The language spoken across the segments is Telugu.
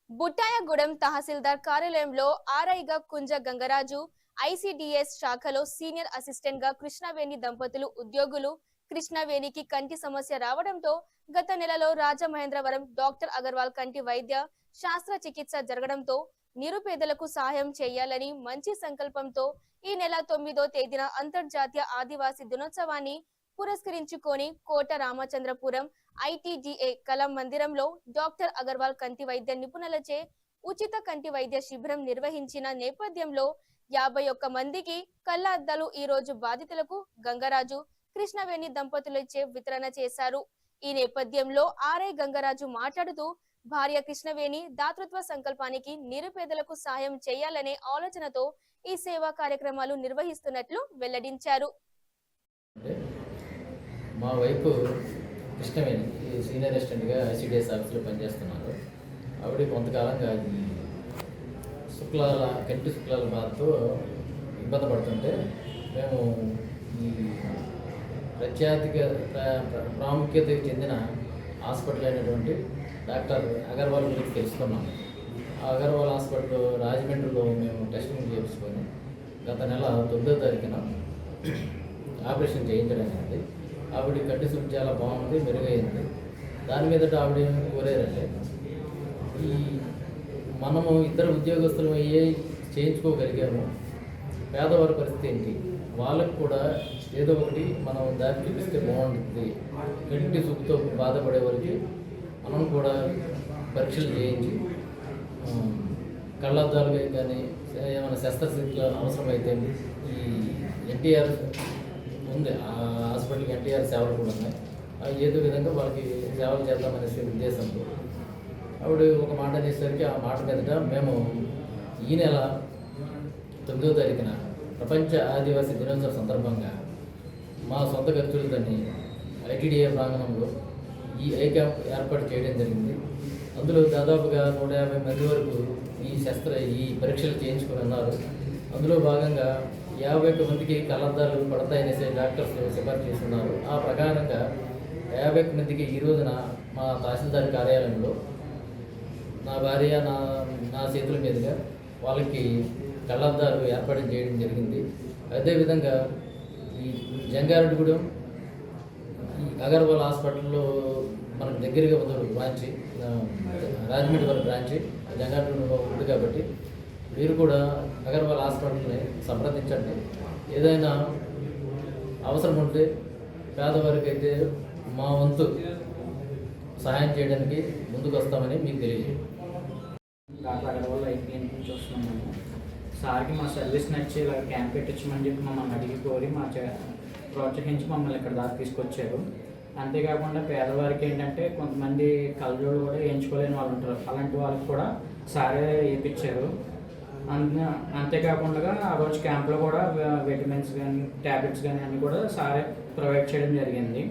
బుట్టాయగూడెం తహసీల్దార్ కార్యాలయంలో ఆర్ఐగా కుంజ గంగరాజు, ఐసిడిఎస్ శాఖలో సీనియర్ అసిస్టెంట్ గా కృష్ణవేణి దంపతులు ఉద్యోగులు. కృష్ణవేణికి కంటి సమస్య రావడంతో గత నెలలో రాజమహేంద్రవరం డాక్టర్ అగర్వాల్ కంటి వైద్య శాస్త్ర చికిత్స జరగడంతో నిరుపేదలకు సహాయం చేయాలని మంచి సంకల్పంతో ఈ నెల 9వ తేదీన అంతర్జాతీయ ఆదివాసీ దినోత్సవాన్ని పురస్కరించుకొని కోట రామచంద్రపురం ఐటీడీఏ కళా మందిరంలో డాక్టర్ అగర్వాల్ కంటి వైద్య నిపుణులచే ఉచిత కంటి వైద్య శిబిరం నిర్వహించిన నేపథ్యంలో 51 మందికి కళ్ళ అద్దాలు ఈ రోజు బాధితులకు గంగరాజు, కృష్ణవేణి దంపతులచే వితరణ చేశారు. ఈ నేపథ్యంలో ఆర్ఐ గంగరాజు మాట్లాడుతూ భార్య కృష్ణవేణి దాతృత్వ సంకల్పానికి నిరుపేదలకు సహాయం చేయాలనే ఆలోచనతో ఈ సేవా కార్యక్రమాలు నిర్వహిస్తున్నట్లు వెల్లడించారు. మా వైపు కృష్ణవేణి సీనియర్ అసిస్టెంట్గా ఐసిడిఎస్ ఆఫీస్లో పనిచేస్తున్నారు. ఆవిడ కొంతకాలంగా కంటి శుక్లాల బాధతో ఇబ్బంది పడుతుంటే మేము ఈ ప్రఖ్యాతిక ప్రాముఖ్యతకు చెందిన హాస్పిటల్ అయినటువంటి డాక్టర్ అగర్వాల్ గురించి తెలుసుకున్నాము. ఆ అగర్వాల్ హాస్పిటల్ రాజమండ్రిలో మేము టెస్టింగ్ చేసుకొని గత నెల 9వ తారీఖున ఆపరేషన్ చేయించడం అనేది ఆవిడ కంటి శుద్ధి చాలా బాగుంది, మెరుగైంది. దాని మీద ఆవిడ కోరారంటే ఈ మనము ఇద్దరు ఉద్యోగస్తులు అయ్యే చేయించుకోగలిగాము, పేదవారి పరిస్థితి ఏంటి, వాళ్ళకు కూడా ఏదో ఒకటి మనం దారి చూపిస్తే బాగుంటుంది. కంటి శుద్ధితో బాధపడే వారికి మనం కూడా పరీక్షలు చేయించి కళ్ళద్దాలుగా కానీ ఏమైనా శస్త్రచికిత్స అవసరమైతే ఈ ఎన్టీఆర్ ఉంది, ఆ హాస్పిటల్కి ఎన్టీఆర్ సేవలు కూడా ఉన్నాయి. అవి ఏదో విధంగా వాళ్ళకి సేవలు చేద్దామనేసి ఉద్దేశంతో ఆవిడ ఒక మాట అనేసరికి ఆ మాట మీదట మేము ఈ నెల 9వ తారీఖున ప్రపంచ ఆదివాసీ దినోత్సవ సందర్భంగా మా సొంత ఖర్చులతోని ఐటీడీఏ ప్రాంగణంలో ఈ ఐ క్యాంప్ ఏర్పాటు చేయడం జరిగింది. అందులో దాదాపుగా 150 మంది వరకు ఈ పరీక్షలు చేయించుకుని ఉన్నారు. అందులో భాగంగా 51 మందికి కళ్ళద్దాలు పడతాయనేసి డాక్టర్స్ సిఫార్సు చేస్తున్నారు. ఆ ప్రకారంగా 51 మందికి ఈ రోజున మా తహసీల్దార్ కార్యాలయంలో నా భార్య నా చేతుల మీదుగా వాళ్ళకి కళ్ళద్దాలు ఏర్పాటు చేయడం జరిగింది. అదేవిధంగా ఈ జంగారెడ్డిగూడెం ఈ అగర్వాల్ హాస్పిటల్లో మనకు దగ్గరగా ఉంది బ్రాంచి, రాజమండ్రి వరకు బ్రాంచి జంగారెడ్డిగూడెంలో ఉంది కాబట్టి మీరు కూడా అగర్వాల్ హాస్పిటల్ని సంప్రదించండి. ఏదైనా అవసరం ఉంటే పేదవారికి అయితే మా వంతు సహాయం చేయడానికి ముందుకు వస్తామని మీకు తెలియజేయండి. డాక్టర్ అగర్వాల్ ఐపీఎన్ నుంచి వస్తున్నాము. సార్కి మా సర్వీస్ నచ్చి ఇలా క్యాంప్ పెట్టించమని చెప్పి మమ్మల్ని అడిగి కోరి ప్రోత్సహించి మమ్మల్ని ఇక్కడ దాకా తీసుకొచ్చారు. అంతేకాకుండా పేదవారికి ఏంటంటే కొంతమంది కళ్ళజోడు కూడా వేయించుకోలేని వాళ్ళు ఉంటారు, అలాంటి వాళ్ళకి కూడా సారే వేయించారు. అంతేకాకుండా ఆ రోజు క్యాంప్లో కూడా విటమిన్స్ కానీ ట్యాబ్లెట్స్ కానీ అన్నీ కూడా సారే ప్రొవైడ్ చేయడం జరిగింది.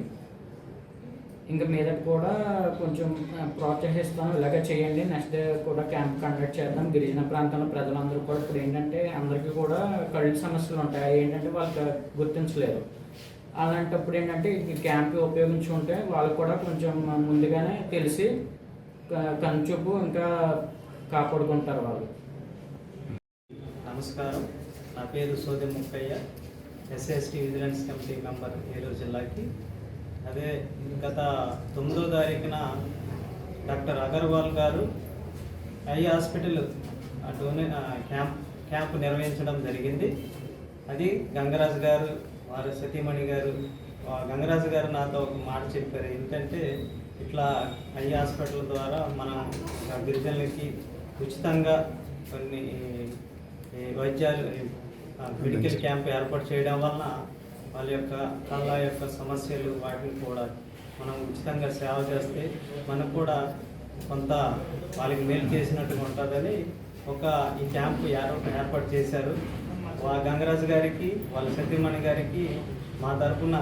ఇంకా మీద కూడా కొంచెం ప్రోత్సహిస్తాను, ఇలాగే చేయండి, నెక్స్ట్ డే కూడా క్యాంప్ కండక్ట్ చేద్దాం. గిరిజన ప్రాంతంలో ప్రజలందరూ కూడా ఇప్పుడు ఏంటంటే అందరికీ కూడా కళ్ళు సమస్యలు ఉంటాయి, ఏంటంటే వాళ్ళు గుర్తించలేరు. అలాంటప్పుడు ఏంటంటే ఈ క్యాంప్ ఉపయోగించుకుంటే వాళ్ళకు కూడా కొంచెం ముందుగానే తెలిసి కనుచూపు ఇంకా కాపాడుకుంటారు వాళ్ళు. నమస్కారం, నా పేరు Sode Mukkayya, SST vigilance committee member Eluru జిల్లాకి. అదే గత 9వ తారీఖున డాక్టర్ అగర్వాల్ గారు ఐ హాస్పిటల్ క్యాంప్ నిర్వహించడం జరిగింది. అది గంగరాజు గారు వారి సతీమణి గారు, గంగరాజు గారు నాతో ఒక మాట చెప్పారు. ఏంటంటే ఇట్లా ఐ హాస్పిటల్ ద్వారా మనం గిరిజనులకి ఉచితంగా కొన్ని వైద్యాలు మెడికల్ క్యాంప్ ఏర్పాటు చేయడం వలన వాళ్ళ యొక్క కళ్ళ యొక్క సమస్యలు వాటిని కూడా మనం ఉచితంగా సేవ చేస్తే మనకు కూడా కొంత వాళ్ళకి మేలు చేసినట్టుగా ఉంటుందని ఈ క్యాంపు ఏర్పాటు చేశారు. గంగరాజు గారికి వాళ్ళ సతీమణి గారికి మా తరఫున